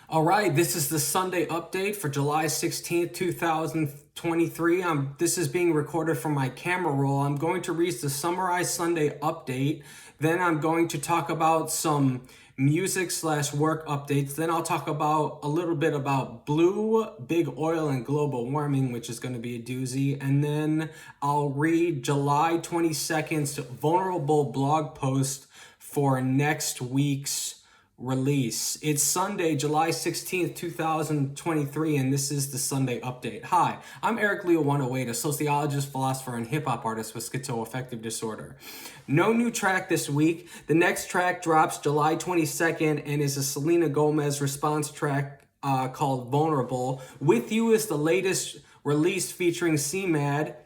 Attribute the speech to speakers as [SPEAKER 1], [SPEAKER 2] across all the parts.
[SPEAKER 1] All right, this is the Sunday update for July 16th, 2023. This is being recorded from my camera roll. I'm going to read the summarized Sunday update. Then I'm going to talk about some music/work updates. Then I'll talk about a little bit about blue, big oil, and global warming, which is going to be a doozy. And then I'll read July 22nd's vulnerable blog post for next week's release. It's Sunday, July 16th, 2023, and this is the Sunday Update. Hi, I'm Eric Leo 108, a sociologist, philosopher, and hip-hop artist with schizoaffective disorder. No new track this week. The next track drops July 22nd and is a Selena Gomez response track called Vulnerable. With You is the latest release featuring Cmadd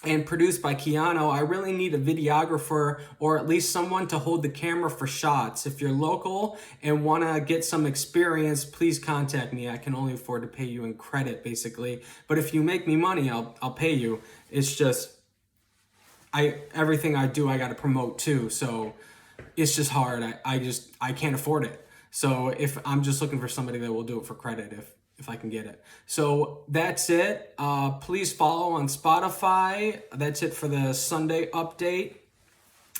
[SPEAKER 1] and produced by KeyAno. I really need a videographer or at least someone to hold the camera for shots. If you're local and want to get some experience, please contact me. I can only afford to pay you in credit, basically. But if you make me money, I'll pay you. It's just everything I do, I got to promote too. So it's just hard. I can't afford it. So if I'm just looking for somebody that will do it for credit if I can get it. So that's it. Please follow on Spotify. That's it for the Sunday update.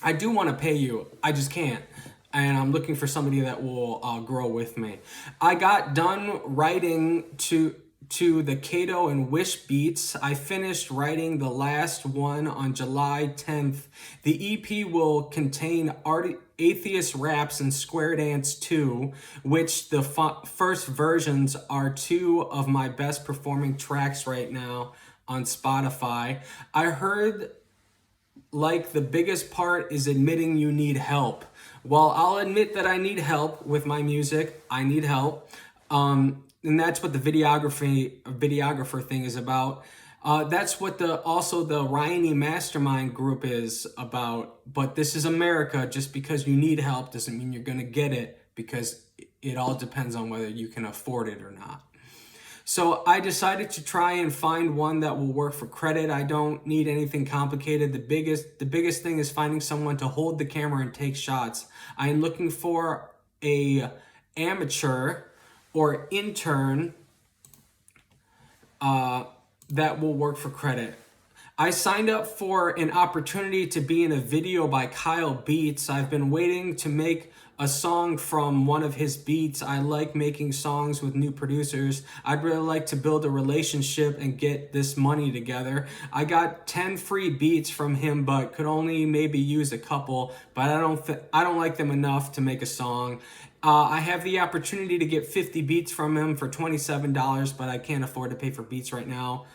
[SPEAKER 1] I do want to pay you. I just can't. And I'm looking for somebody that will grow with me. I got done writing to the Kato and Wish beats. I finished writing the last one on July 10th. The EP will contain atheist raps and square dance 2, which the first versions are 2 of my best performing tracks right now on Spotify. I heard the biggest part is admitting you need help. Well, I'll admit that I need help with my music. I need help. And that's what the videographer thing is about. That's what also the ryini mastermind group is about. But this is America. Just because you need help doesn't mean you're going to get it, because it all depends on whether you can afford it or not. So I decided to try and find one that will work for credit. I don't need anything complicated. The biggest thing is finding someone to hold the camera and take shots. I am looking for a amateur or intern that will work for credit. I signed up for an opportunity to be in a video by Kyle Beats. I've been waiting to make a song from one of his beats. I like making songs with new producers. I'd really like to build a relationship and get this money together. I got 10 free beats from him, but could only maybe use a couple, but I don't like them enough to make a song. I have the opportunity to get 50 beats from him for $27, but I can't afford to pay for beats right now.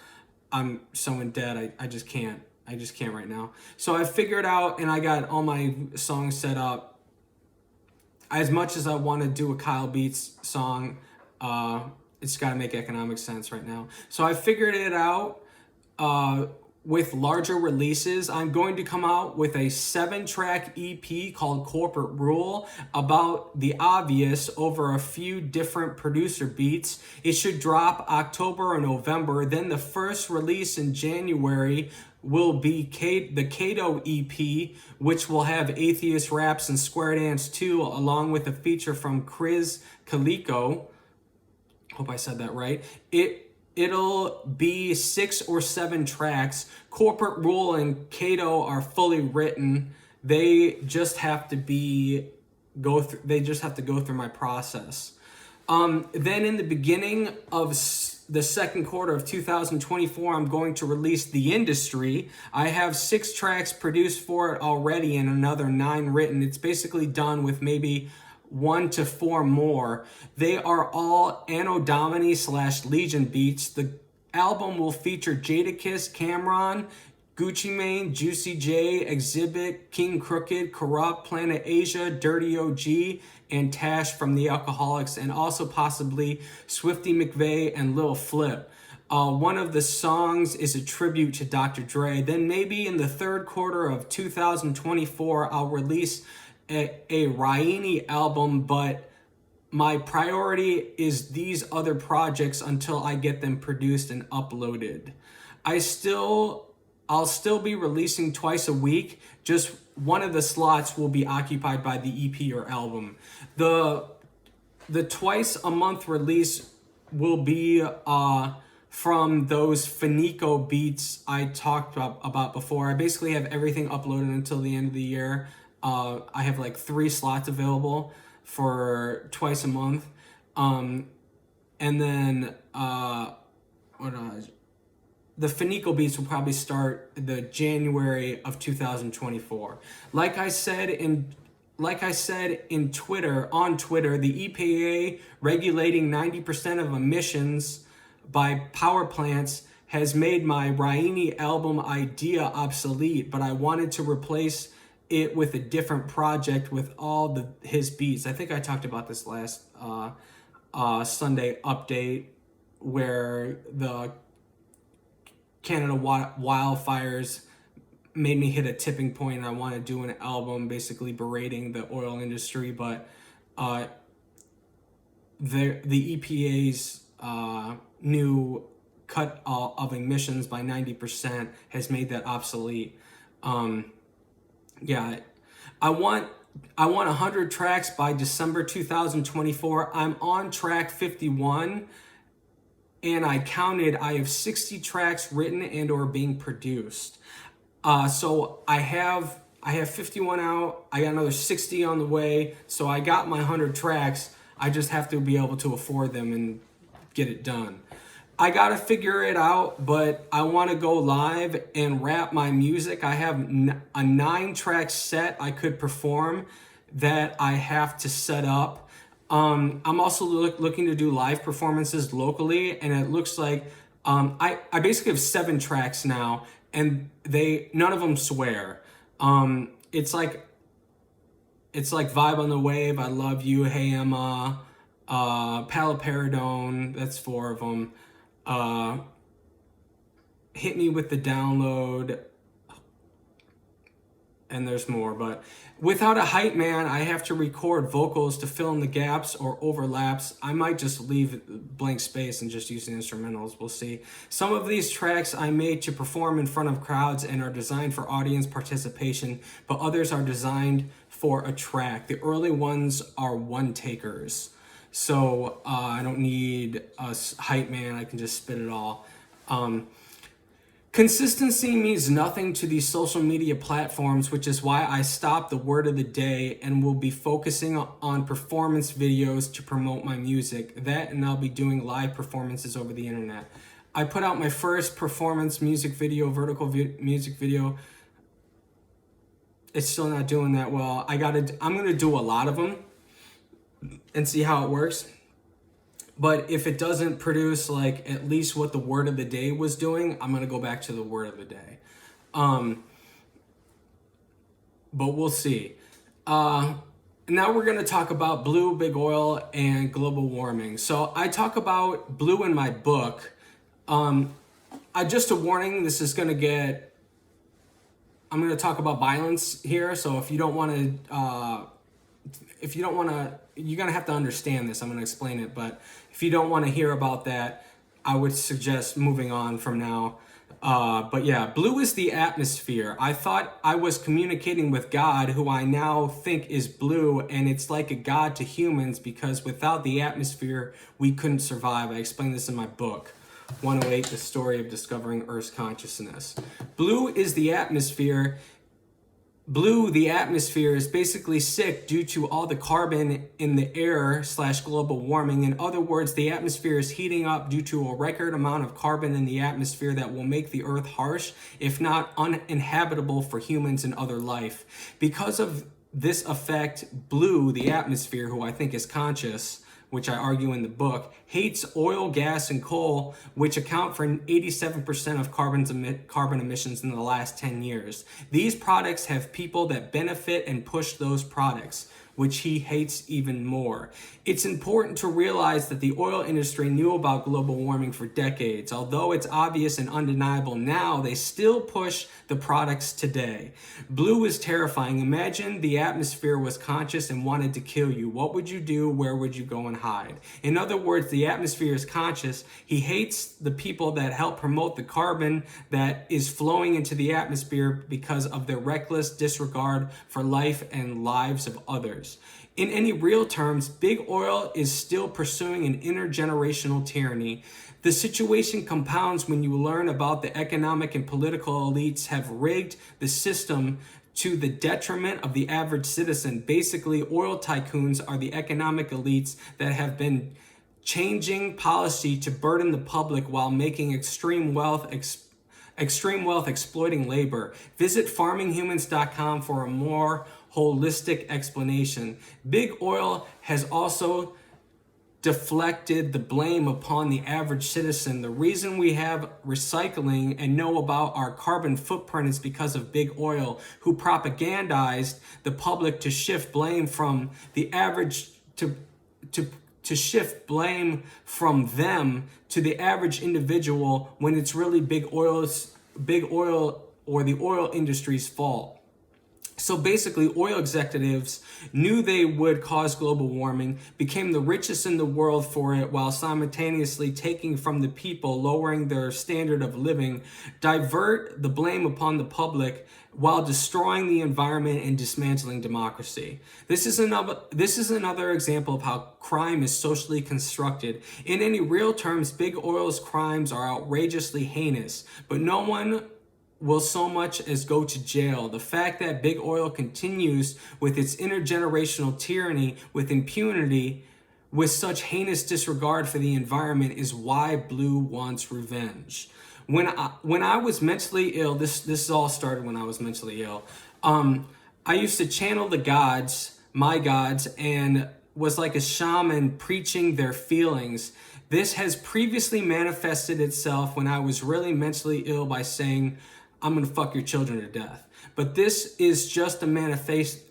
[SPEAKER 1] I'm so in debt, I just can't. I just can't right now. So I figured out, and I got all my songs set up. As much as I want to do a Kyle Beats song, it's got to make economic sense right now. So I figured it out. With larger releases, I'm going to come out with a 7-track EP called Corporate Rule about the obvious over a few different producer beats. It should drop October or November. Then the first release in January will be the Kato EP, which will have atheist raps and square dance 2, along with a feature from Chris Calico. Hope I said that right. It'll be 6 or 7 tracks. Corporate Rule and Kato are fully written. They just have to go through my process. Then in the beginning of the second quarter of 2024, I'm going to release The Industry. I have 6 tracks produced for it already and another 9 written. It's basically done with maybe 1 to 4 more. They are all Anno Domini / Legion beats. The album will feature Jadakiss, Cameron, Gucci Mane, Juicy J, Exhibit, King Crooked, Corrupt, Planet Asia, Dirty OG, and Tash from the Alcoholics, and also possibly Swifty McVeigh and Lil Flip. One of the songs is a tribute to Dr. Dre. Then maybe in the third quarter of 2024, I'll release a ryini album, but my priority is these other projects until I get them produced and uploaded. I'll still be releasing twice a week. Just one of the slots will be occupied by the EP or album. The the twice a month release will be from those Finico beats I talked about before. I basically have everything uploaded until the end of the year. I have like 3 slots available for twice a month. And then the Finico beats will probably start the January of 2024. Like I said in Twitter, the EPA regulating 90% of emissions by power plants has made my Ryini album idea obsolete, but I wanted to replace it with a different project with all his beats. I think I talked about this last Sunday update, where the Canada wildfires made me hit a tipping point, and I want to do an album basically berating the oil industry, but the EPA's new cut of emissions by 90% has made that obsolete. Yeah, I want 100 tracks by December 2024. I'm on track 51, and I counted, I have 60 tracks written and or being produced. So I have 51 out. I got another 60 on the way. So I got my 100 tracks. I just have to be able to afford them and get it done. I got to figure it out, but I want to go live and rap my music. I have a 9-track set I could perform that I have to set up. I'm also looking to do live performances locally, and it looks like I basically have 7 tracks now, and none of them swear. It's like Vibe on the Wave, I Love You, Hey Emma, Paliperidone, that's 4 of them. Hit Me With the Download, and there's more. But without a hype man, I have to record vocals to fill in the gaps or overlaps. I might just leave blank space and just use the instrumentals. We'll see. Some of these tracks I made to perform in front of crowds and are designed for audience participation, but others are designed for a track. The early ones are one-takers. So I don't need a hype man. I can just spit it all. Consistency means nothing to these social media platforms, which is why I stopped the word of the day and will be focusing on performance videos to promote my music. That, and I'll be doing live performances over the internet. I put out my first performance music video, music video. It's still not doing that well. I'm gonna do a lot of them and see how it works. But if it doesn't produce like at least what the word of the day was doing, I'm gonna go back to the word of the day. But we'll see. Now we're gonna talk about blue, big oil, and global warming. So I talk about blue in my book. Just a warning, this is gonna get, I'm gonna talk about violence here. So if you don't wanna, you're gonna have to understand this. I'm gonna explain it, but if you don't want to hear about that, I would suggest moving on from now. But yeah, blue is the atmosphere. I thought I was communicating with God, who I now think is blue, and it's like a god to humans because without the atmosphere, we couldn't survive. I explain this in my book, 108, The Story of Discovering Earth's Consciousness. Blue is the atmosphere. Blue, the atmosphere, is basically sick due to all the carbon in the air / global warming. In other words, the atmosphere is heating up due to a record amount of carbon in the atmosphere that will make the earth harsh, if not uninhabitable for humans and other life. Because of this effect, blue, the atmosphere, who I think is conscious, which I argue in the book, hates oil, gas, and coal, which account for 87% of carbon emissions in the last 10 years. These products have people that benefit and push those products, which he hates even more. It's important to realize that the oil industry knew about global warming for decades. Although it's obvious and undeniable now, they still push the products today. Blue is terrifying. Imagine the atmosphere was conscious and wanted to kill you. What would you do? Where would you go and hide? In other words, the atmosphere is conscious. He hates the people that help promote the carbon that is flowing into the atmosphere because of their reckless disregard for life and lives of others. years. In any real terms, big oil is still pursuing an intergenerational tyranny. The situation compounds when you learn about the economic and political elites have rigged the system to the detriment of the average citizen. Basically, oil tycoons are the economic elites that have been changing policy to burden the public while making extreme wealth exploiting labor. Visit farminghumans.com for a more holistic explanation. Big oil has also deflected the blame upon the average citizen. The reason we have recycling and know about our carbon footprint is because of big oil, who propagandized the public to shift blame from the average to shift blame from them to the average individual when it's really big oil or the oil industry's fault. So basically, oil executives knew they would cause global warming, became the richest in the world for it, while simultaneously taking from the people, lowering their standard of living, divert the blame upon the public while destroying the environment and dismantling democracy. This is another example of how crime is socially constructed. In any real terms, big oil's crimes are outrageously heinous, but no one will so much as go to jail. The fact that big oil continues with its intergenerational tyranny with impunity, with such heinous disregard for the environment, is why Blue wants revenge. When I was mentally ill, this all started when I was mentally ill. I used to channel the gods, my gods, and was like a shaman preaching their feelings. This has previously manifested itself when I was really mentally ill by saying, I'm gonna fuck your children to death. But this is just a manifestation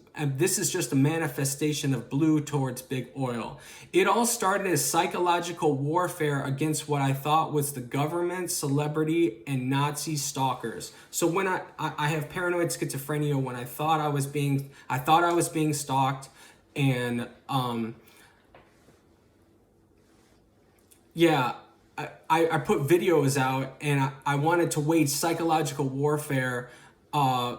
[SPEAKER 1] of Blue towards big oil. It all started as psychological warfare against what I thought was the government, celebrity, and Nazi stalkers. So when I have paranoid schizophrenia, when I thought I was being stalked, and I put videos out, and I wanted to wage psychological warfare upon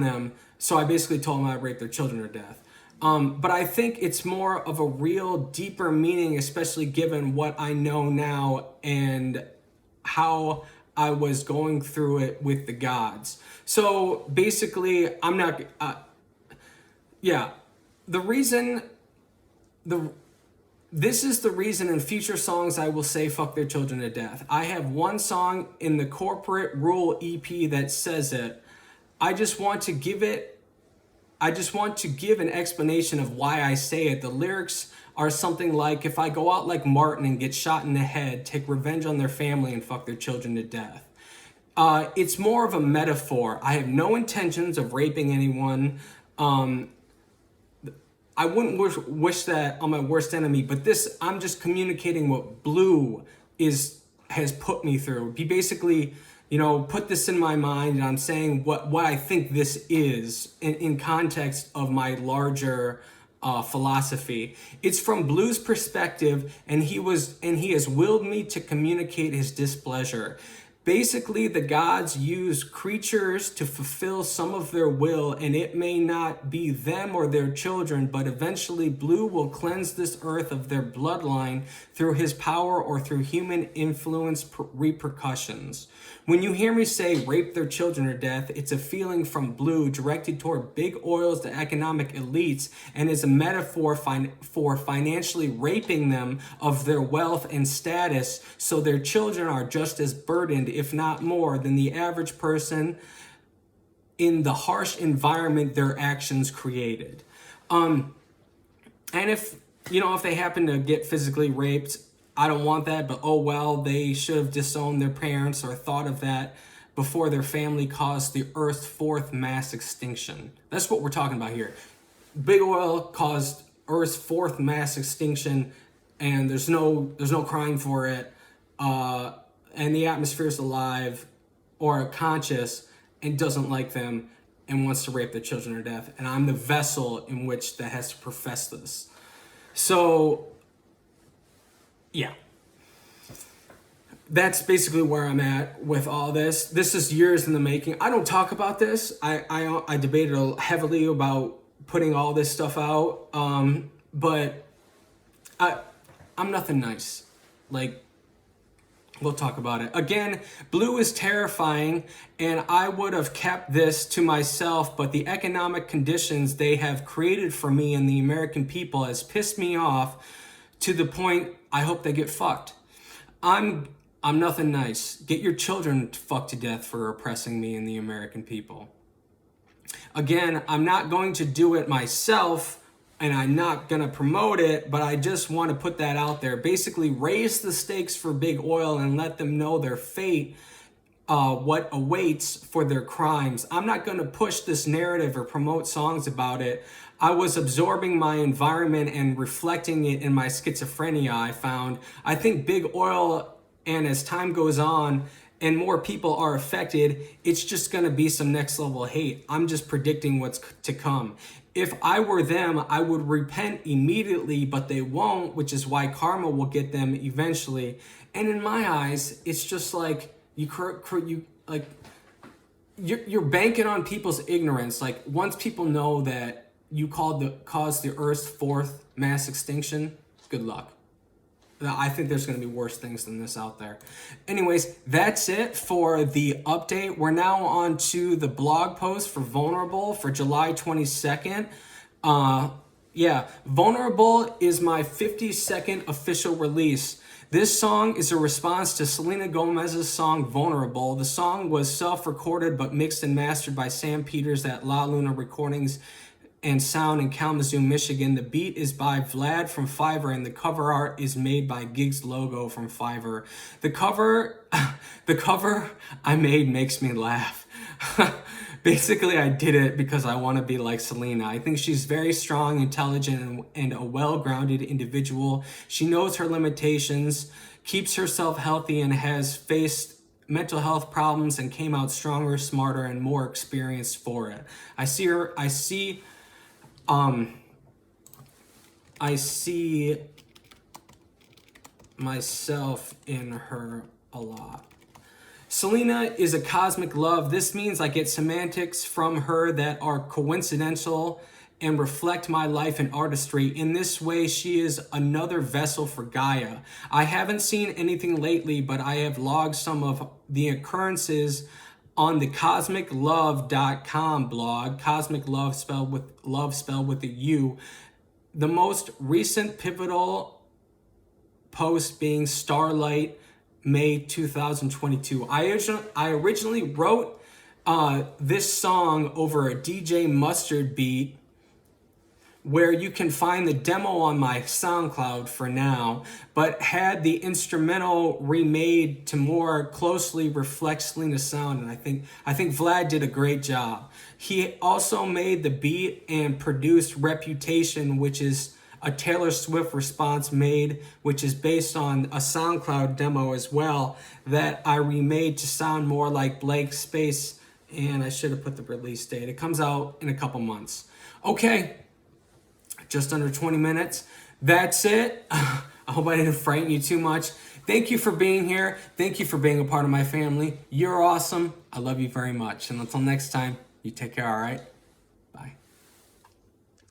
[SPEAKER 1] them. So I basically told them I'd rape their children to death. But I think it's more of a real deeper meaning, especially given what I know now and how I was going through it with the gods. So basically, this is the reason in future songs I will say fuck their children to death. I have one song in the Corporate Rule EP that says it. I just want to give an explanation of why I say it. The lyrics are something like, if I go out like Martin and get shot in the head, take revenge on their family and fuck their children to death. It's more of a metaphor. I have no intentions of raping anyone. I wouldn't wish that on my worst enemy, but I'm just communicating what Blue has put me through. He basically, put this in my mind, and I'm saying what I think this is in context of my larger philosophy. It's from Blue's perspective, and he has willed me to communicate his displeasure. Basically, the gods use creatures to fulfill some of their will, and it may not be them or their children, but eventually Blue will cleanse this earth of their bloodline through his power or through human influence repercussions. When you hear me say rape their children to death, it's a feeling from Blue directed toward big oils, the economic elites, and is a metaphor for financially raping them of their wealth and status, so their children are just as burdened, if not more, than the average person in the harsh environment their actions created. And if they happen to get physically raped, I don't want that, but oh well, they should have disowned their parents or thought of that before their family caused the Earth's fourth mass extinction. That's what we're talking about here. Big oil caused Earth's fourth mass extinction, and there's no crime for it. And the atmosphere is alive or conscious and doesn't like them and wants to rape their children to death. And I'm the vessel in which that has to profess this. So, yeah. That's basically where I'm at with all this. This is years in the making. I don't talk about this. I debated heavily about putting all this stuff out. But I'm nothing nice. Like, we'll talk about it. Again, blue is terrifying, and I would have kept this to myself, but the economic conditions they have created for me and the American people has pissed me off to the point I hope they get fucked. I'm nothing nice. Get your children fucked to death for oppressing me and the American people. Again, I'm not going to do it myself, and I'm not going to promote it, but I just want to put that out there. Basically, raise the stakes for big oil and let them know their fate, what awaits for their crimes. I'm not going to push this narrative or promote songs about it. I was absorbing my environment and reflecting it in my schizophrenia, I found. I think big oil, and as time goes on and more people are affected, it's just going to be some next level hate. I'm just predicting what's to come. If I were them, I would repent immediately, but they won't, which is why karma will get them eventually. And in my eyes, it's just like you're banking on people's ignorance. Like, once people know that you caused the Earth's 4th mass extinction, good luck. I think there's going to be worse things than this out there. Anyways, that's it for the update. We're now on to the blog post for Vulnerable for July 22nd. Vulnerable is my 52nd official release. This song is a response to Selena Gomez's song Vulnerable. The song was self-recorded but mixed and mastered by Sam Peters at La Luna Recordings and Sound in Kalamazoo, Michigan. The beat is by Vlad from Fiverr, and the cover art is made by Gigs Logo from Fiverr. The cover I made makes me laugh. Basically, I did it because I want to be like Selena. I think she's very strong, intelligent, and a well-grounded individual. She knows her limitations, keeps herself healthy, and has faced mental health problems and came out stronger, smarter, and more experienced for it. I see myself in her a lot. Selena is a cosmic love. This means I get semantics from her that are coincidental and reflect my life and artistry. In this way, she is another vessel for Gaia. I haven't seen anything lately, but I have logged some of the occurrences on the cosmiclove.com blog, cosmic love spelled with a U. The most recent pivotal post being Starlight, May 2022. I originally wrote this song over a DJ Mustard beat, where you can find the demo on my Soundcloud for now, but had the instrumental remade to more closely reflect Selena's sound, and I think Vlad did a great job. He also made the beat and produced Reputation, which is a Taylor Swift response made, which is based on a SoundCloud demo as well, that I remade to sound more like Blank Space, and I should have put the release date. It comes out in a couple months. Okay. Just under 20 minutes. That's it. I hope I didn't frighten you too much. Thank you for being here. Thank you for being a part of my family. You're awesome. I love you very much. And until next time, you take care, all right?